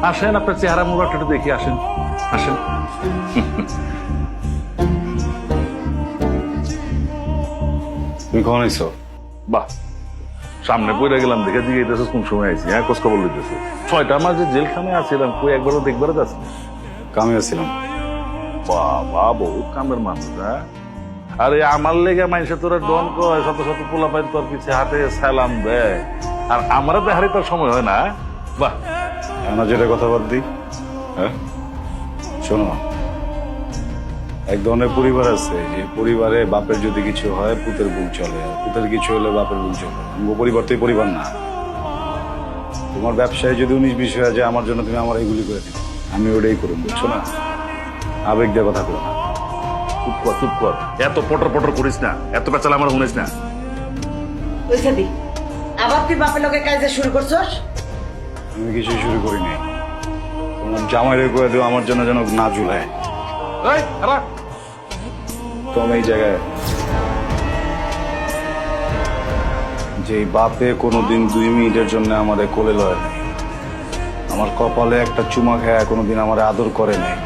আসেন, আপনার চেহারা মুরাটা একটু দেখি, আসেন আসেন। তুমি কখন আইছো? বাহ, সামনে পড়ে গেলাম, দেখে দিকে এসে কোন সময় আইছি? হ্যাঁ, খোঁজ খবর লইতেছে। 6টা মাস যে জেলখানায় আছিলাম, কই একবারও দেখবারও যাচ্ছে? কামে আছিলাম। বাবা, বহুত কামের মানুষ। হ্যাঁ, আরে আমার লেগে মানুষের তোরা ডন কয়, শত শত পোলা পাই তোর পিছে হাতে সালাম দেয়, আর আমারও দেখারই তোর সময় হয় না। বাহ, আমরা যেটা কথা বাদ দিই, হ্যাঁ শোনো, এক ধরনের পরিবার আছে যে পরিবারে বাপের যদি কিছু হয় পুতের বুক চলে, আর পুতের কিছু হলে বাপের বুক চলে। আমার পরিবার তো এই পরিবার না। তোমার ব্যবসায় যদি 19-20 হয়ে যায়, আমার জন্য তুমি আমার এইগুলি করে দিবে, আমি ওটাই করুন, বুঝছো না? আবেগ দিয়ে কথা বলো না। চুপ কর চুপ কর, এত পটর পটর করিস না, এত পেঁচাল আমার শুনিস না। ওই সাদি, আবার তুই বাপের লোকের কাজে শুরু করছস? আমি কিছু শুরু করিনি। তোমার জামাইরে করে দেবো আমার জন্য যেন না ঝুলায়। এই, খারাপ। তো আমি এই জায়গায় যে বাপে কোনোদিন 2 মিনিটের জন্য আমাদের কোলে লয় নাই, আমার কপালে একটা চুমা খায় কোনোদিন আমার আদর করে নাই,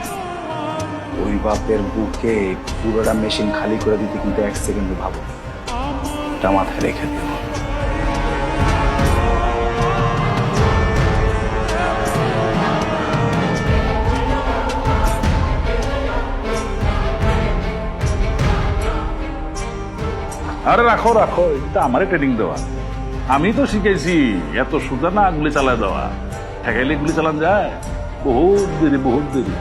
ওই বাপের বুকে পুরোটা মেশিন খালি করে দিতে কিন্তু 1 সেকেন্ড ভাবো, এটা মাথায় রেখে দিও। আরে রাখো রাখো, এটা আমারই ট্রেনিং দেওয়া, আমি তো শিখেছি। এত সোজা না গুলি চালায় দেওয়া, ঠেকাইলে গুলি চালান যায়, বহুত দেরি বহুত দেরি।